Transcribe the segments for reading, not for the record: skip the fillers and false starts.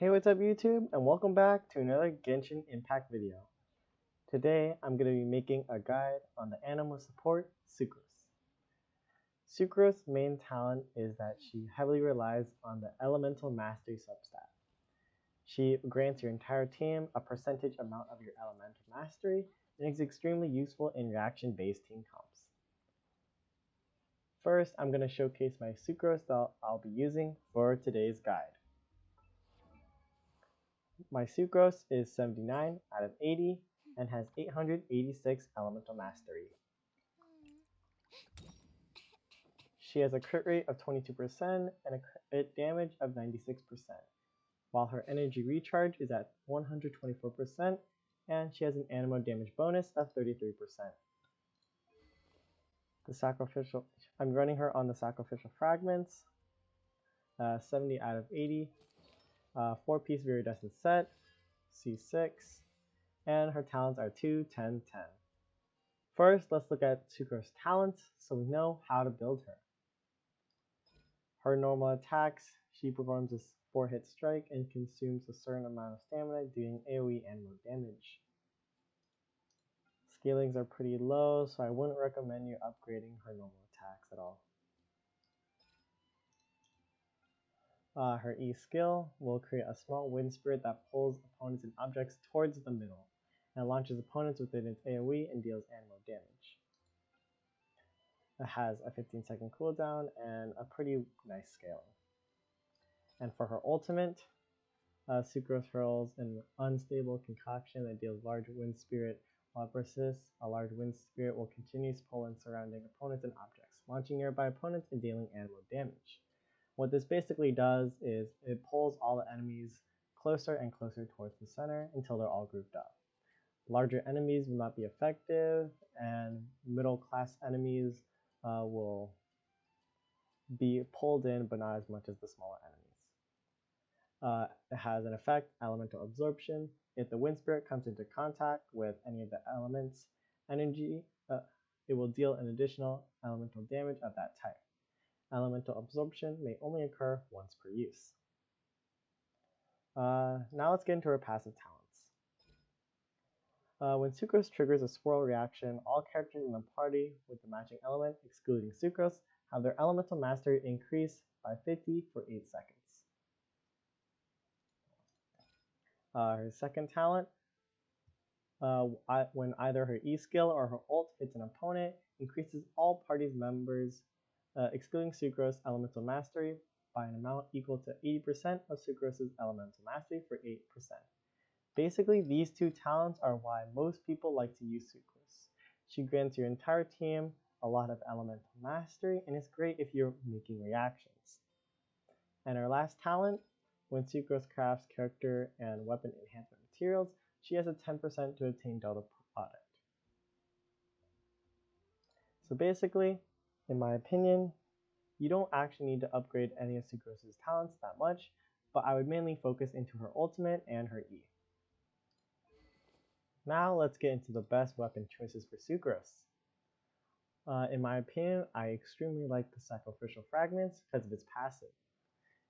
Hey, what's up YouTube, and welcome back to another Genshin Impact video. Today, I'm going to be making a guide on the animal support, Sucrose. Sucrose's main talent is that she heavily relies on the Elemental Mastery substat. She grants your entire team a percentage amount of your Elemental Mastery, and is extremely useful in reaction-based team comps. First, I'm going to showcase my Sucrose that I'll be using for today's guide. My Sucrose is 79 out of 80 and has 886 elemental mastery. She has a crit rate of 22% and a crit damage of 96%, while her energy recharge is at 124% and she has an animal damage bonus of 33%. I'm running her on the sacrificial fragments, 70 out of 80, 4-piece viridescent set, C6, and her talents are 2, 10, 10. First, let's look at Sucrose's talents so we know how to build her. Her normal attacks, she performs a 4-hit strike and consumes a certain amount of stamina, doing AoE animal damage. Scalings are pretty low, so I wouldn't recommend you upgrading her normal attacks at all. Her E skill will create a small wind spirit that pulls opponents and objects towards the middle, and launches opponents within its AoE and deals animal damage. It has a 15-second cooldown and a pretty nice scaling. And for her ultimate, Sucrose hurls an unstable concoction that deals large wind spirit while it persists. A large wind spirit will continue to pull in surrounding opponents and objects, launching nearby opponents and dealing animal damage. What this basically does is it pulls all the enemies closer and closer towards the center until they're all grouped up. Larger enemies will not be effective, and middle class enemies will be pulled in, but not as much as the smaller enemies. It has an effect, elemental absorption. If the wind spirit comes into contact with any of the elements' energy, it will deal an additional elemental damage of that type. Elemental absorption may only occur once per use. Now let's get into her passive talents. When Sucrose triggers a swirl reaction, all characters in the party with the matching element, excluding Sucrose, have their elemental mastery increase by 50 for 8 seconds. Her second talent, when either her E skill or her ult hits an opponent, increases all party's members, excluding Sucrose, elemental mastery by an amount equal to 80% of Sucrose's elemental mastery for 8%. Basically, these two talents are why most people like to use Sucrose. She grants your entire team a lot of elemental mastery, and it's great if you're making reactions. And her last talent, when Sucrose crafts character and weapon enhancement materials, she has a 10% to obtain Delta product. So basically, in my opinion, you don't actually need to upgrade any of Sucrose's talents that much, but I would mainly focus into her ultimate and her E. Now let's get into the best weapon choices for Sucrose. In my opinion, I extremely like the Sacrificial Fragments because of its passive.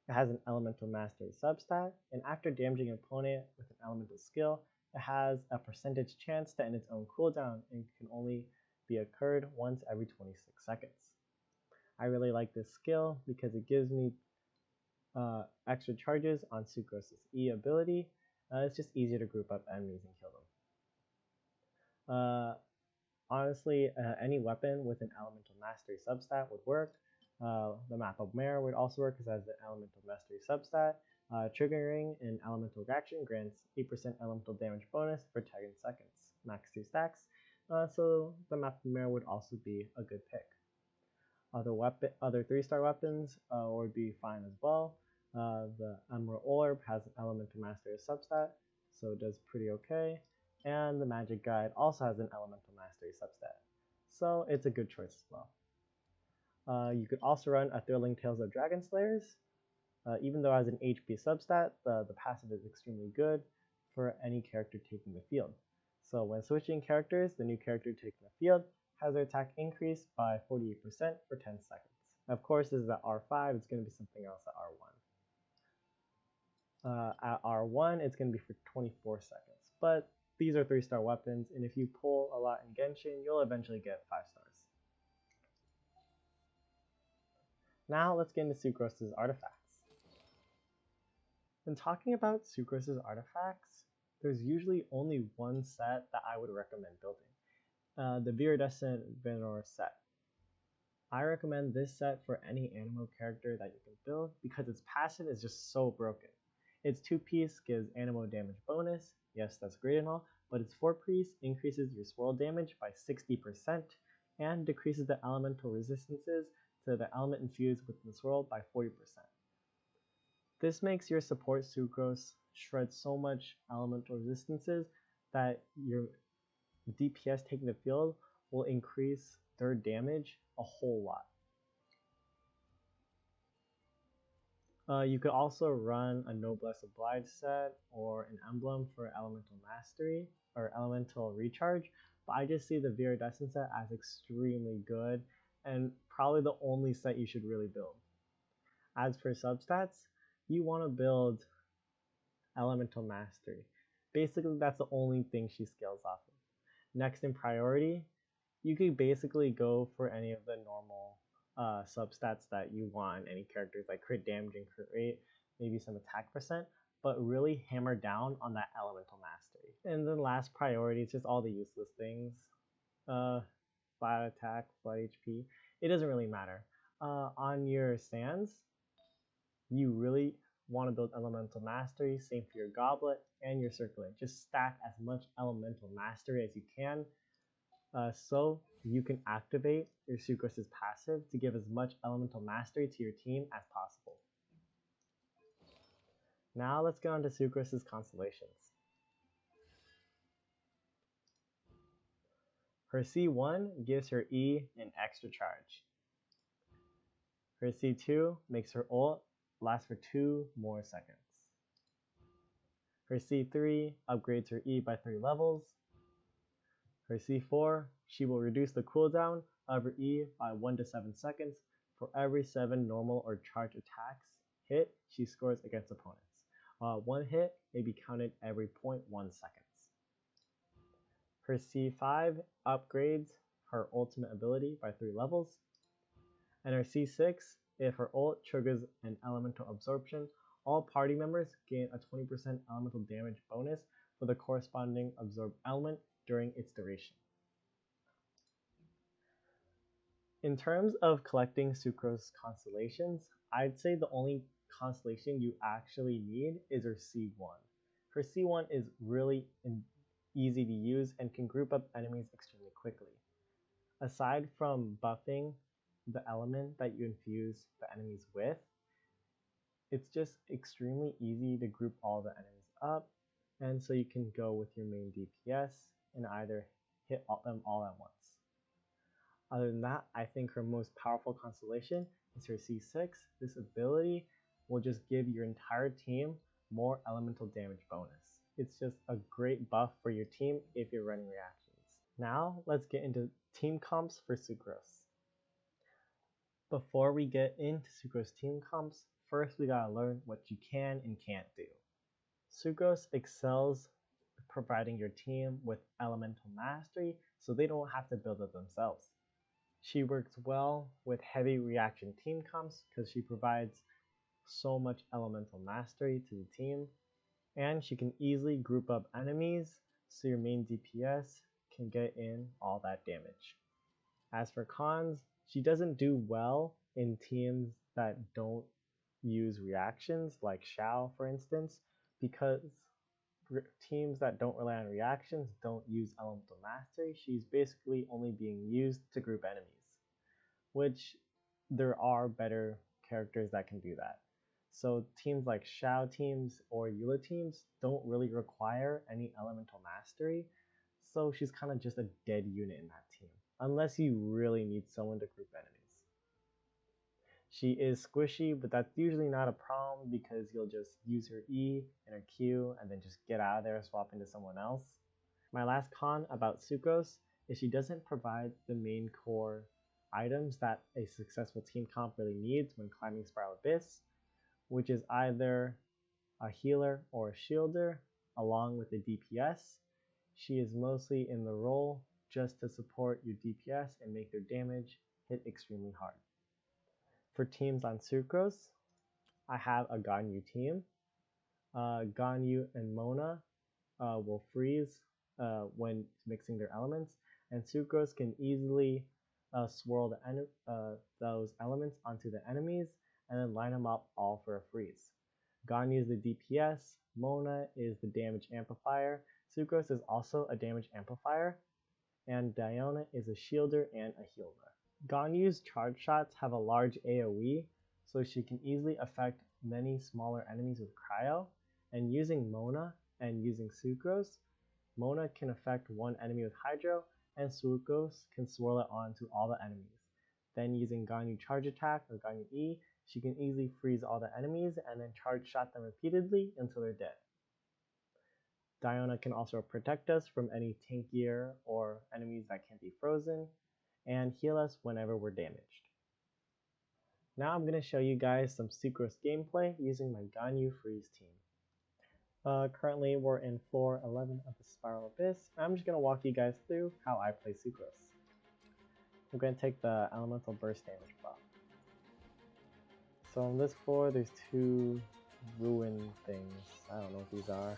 It has an Elemental Mastery substat, and after damaging an opponent with an elemental skill, it has a percentage chance to end its own cooldown and can only be occurred once every 26 seconds. I really like this skill because it gives me extra charges on Sucrose's E ability. It's just easier to group up enemies and kill them. Honestly, any weapon with an Elemental Mastery substat would work. The Map of Mare would also work because it has the Elemental Mastery substat. Triggering an Elemental Reaction grants 8% elemental damage bonus for 10 seconds, max 2 stacks. So the Map of Mare would also be a good pick. Other 3-star weapons would be fine as well. The Emerald Orb has an Elemental Mastery substat, so it does pretty okay. And the Magic Guide also has an Elemental Mastery substat, so it's a good choice as well. You could also run a Thrilling Tales of Dragon Slayers. Even though it has an HP substat, the passive is extremely good for any character taking the field. So when switching characters, the new character taking the field has their attack increased by 48% for 10 seconds. Of course, this is at R5, it's going to be something else at R1. At R1, it's going to be for 24 seconds. But these are 3-star weapons, and if you pull a lot in Genshin, you'll eventually get 5 stars. Now let's get into Sucrose's artifacts. When talking about Sucrose's artifacts, there's usually only one set that I would recommend building, the Viridescent Venor set. I recommend this set for any Anemo character that you can build because its passive is just so broken. Its 2-piece gives Anemo damage bonus, yes that's great and all, but its 4-piece increases your swirl damage by 60% and decreases the elemental resistances to the element infused with the swirl by 40%. This makes your support Sucrose shred so much elemental resistances that your DPS taking the field will increase their damage a whole lot. You could also run a Noblesse Oblige set or an emblem for Elemental Mastery or Elemental Recharge, but I just see the Viridescent set as extremely good and probably the only set you should really build. As for substats, you want to build Elemental Mastery. Basically, that's the only thing she scales off of. Next in priority, you could basically go for any of the normal substats that you want in any characters, like crit damage and crit rate, maybe some attack percent, but really hammer down on that elemental mastery. And then last priority is just all the useless things. Flat attack, flat HP, it doesn't really matter. On your sands, you really want to build elemental mastery, same for your goblet and your circlet. Just stack as much elemental mastery as you can so you can activate your Sucrose's passive to give as much elemental mastery to your team as possible. Now let's get on to Sucrose's Constellations. Her C1 gives her E an extra charge. Her C2 makes her ult last for 2 more seconds. Her C3 upgrades her E by 3 levels. Her C4, she will reduce the cooldown of her E by 1 to 7 seconds for every 7 normal or charge attacks hit she scores against opponents. One hit may be counted every 0.1 seconds. Her C5 upgrades her ultimate ability by 3 levels. And her C6, if her ult triggers an elemental absorption, all party members gain a 20% elemental damage bonus for the corresponding absorbed element during its duration. In terms of collecting Sucrose constellations, I'd say the only constellation you actually need is her C1. Her C1 is really easy to use and can group up enemies extremely quickly. Aside from buffing the element that you infuse the enemies with, it's just extremely easy to group all the enemies up, and so you can go with your main DPS and either hit them all at once. Other than that, I think her most powerful constellation is her C6. This ability will just give your entire team more elemental damage bonus. It's just a great buff for your team if you're running reactions. Now let's get into team comps for Sucrose. Before we get into Sucrose team comps, first we gotta learn what you can and can't do. Sucrose excels providing your team with elemental mastery so they don't have to build it themselves. She works well with heavy reaction team comps because she provides so much elemental mastery to the team, and she can easily group up enemies so your main DPS can get in all that damage. As for cons, she doesn't do well in teams that don't use reactions, like Xiao for instance, because teams that don't rely on reactions don't use elemental mastery. She's basically only being used to group enemies, which there are better characters that can do that. So teams like Xiao teams or Eula teams don't really require any elemental mastery, so she's kind of just a dead unit in that team, unless you really need someone to group enemies. She is squishy, but that's usually not a problem because you'll just use her E and her Q and then just get out of there and swap into someone else. My last con about Sucrose is she doesn't provide the main core items that a successful team comp really needs when climbing Spiral Abyss, which is either a healer or a shielder, along with a DPS. She is mostly in the role just to support your DPS and make their damage hit extremely hard. For teams on Sucrose, I have a Ganyu team. Ganyu and Mona will freeze when mixing their elements, and Sucrose can easily swirl those elements onto the enemies and then line them up all for a freeze. Ganyu is the DPS, Mona is the damage amplifier, Sucrose is also a damage amplifier, and Diona is a shielder and a healer. Ganyu's charge shots have a large AoE, so she can easily affect many smaller enemies with cryo, and using Mona and using Sucrose, Mona can affect one enemy with Hydro, and Sucrose can swirl it onto all the enemies. Then using Ganyu Charge Attack or Ganyu E, she can easily freeze all the enemies and then charge shot them repeatedly until they're dead. Diona can also protect us from any tankier or enemies that can't be frozen, and heal us whenever we're damaged. Now I'm going to show you guys some Sucrose gameplay using my Ganyu Freeze team. Currently we're in floor 11 of the Spiral Abyss. I'm just going to walk you guys through how I play Sucrose. I'm going to take the Elemental Burst damage buff. So on this floor there's two ruin things. I don't know what these are.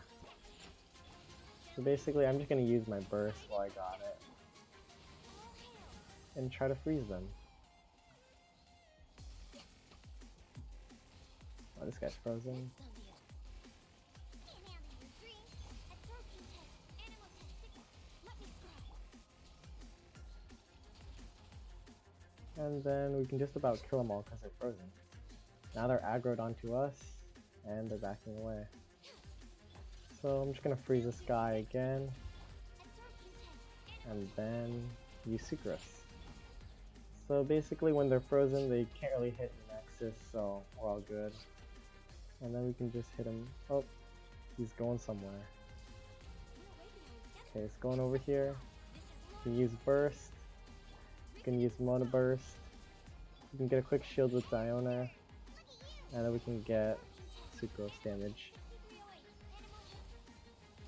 So basically I'm just going to use my burst while I got it and try to freeze them. Oh, this guy's frozen. And then we can just about kill them all because they're frozen. Now they're aggroed onto us, and they're backing away. So I'm just going to freeze this guy again, and then use Sucrose. So basically when they're frozen, they can't really hit Nexus, so we're all good. And then we can just hit him. Oh, he's going somewhere. Okay, it's going over here. You can use Burst. You can use Mona Burst. You can get a quick shield with Diona. And then we can get Sucrose damage.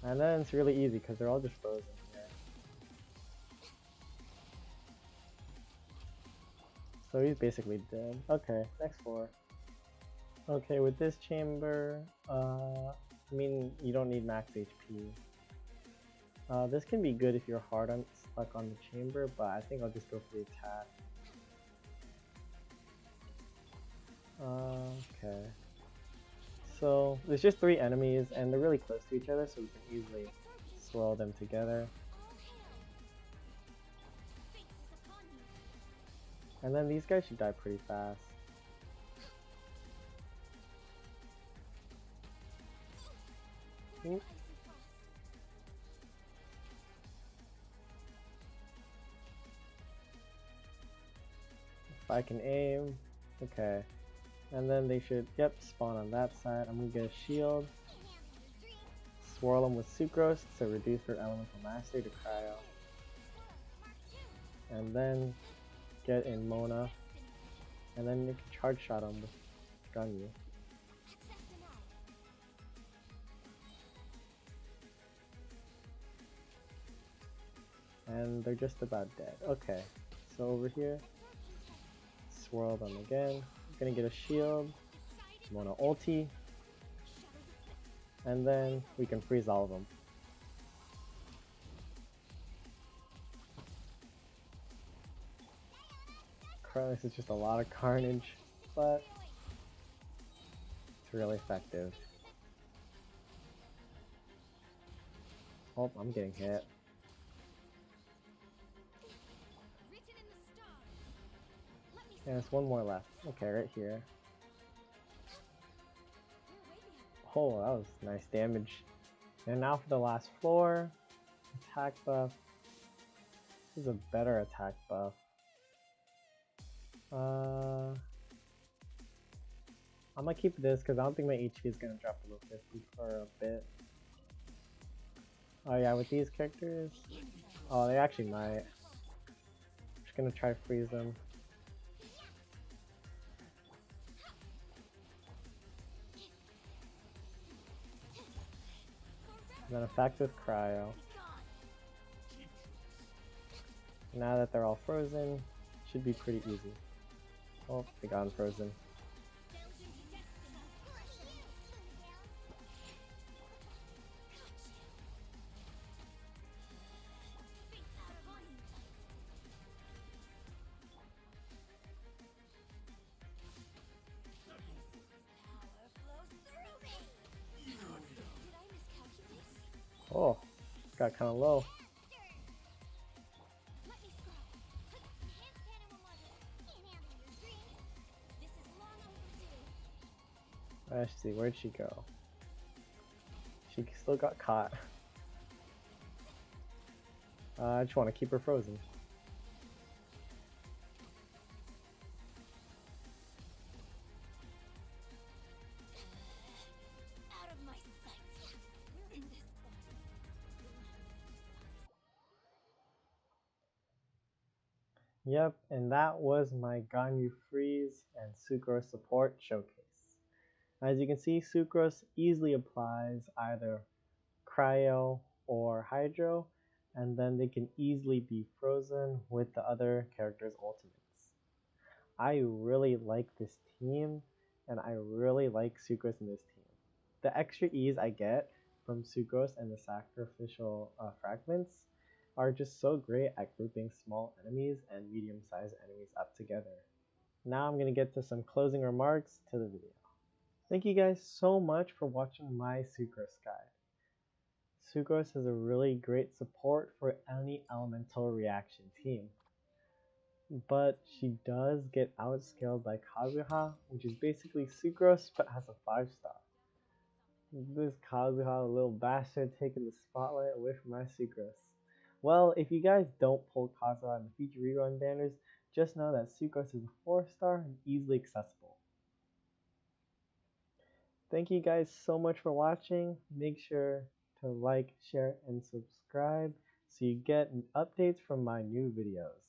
And then it's really easy because they're all just frozen here. So he's basically dead. Okay, next floor. Okay, with this chamber, I mean, you don't need max HP. This can be good if you're stuck on the chamber, but I think I'll just go for the attack. Okay. So there's just 3 enemies, and they're really close to each other, so we can easily swirl them together. And then these guys should die pretty fast. Oop. If I can aim, okay. And then they should, spawn on that side. I'm gonna get a shield. Swirl them with Sucrose to reduce their elemental mastery to cryo. And then get in Mona. And then you can charge shot them with Ganyu. And they're just about dead. Okay, so over here, swirl them again. Gonna get a shield, Mona ulti, and then we can freeze all of them. This is just a lot of carnage, but it's really effective. Oh, I'm getting hit. And there's one more left. Okay, right here. Oh, that was nice damage. And now for the last floor. Attack buff. This is a better attack buff. I'm gonna keep this because I don't think my HP is gonna drop below 50 for a bit. Oh yeah, with these characters. Oh, they actually might. I'm just gonna try to freeze them. And then effect with Cryo. Now that they're all frozen, should be pretty easy. Oh, they got unfrozen. Oh, got kind of low. Let's see, where'd she go? She still got caught. I just want to keep her frozen. Yep, and that was my Ganyu Freeze and Sucrose support showcase. As you can see, Sucrose easily applies either Cryo or Hydro, and then they can easily be frozen with the other characters' ultimates. I really like this team, and I really like Sucrose in this team. The extra ease I get from Sucrose and the sacrificial fragments are just so great at grouping small enemies and medium-sized enemies up together. Now I'm going to get to some closing remarks to the video. Thank you guys so much for watching my Sucrose guide. Sucrose is a really great support for any elemental reaction team. But she does get outscaled by Kazuha, which is basically Sucrose but has a 5-star. This Kazuha, little bastard, taking the spotlight away from my Sucrose. Well, if you guys don't pull Kazuha in the future rerun banners, just know that Sucrose is a 4-star and easily accessible. Thank you guys so much for watching. Make sure to like, share, and subscribe so you get updates from my new videos.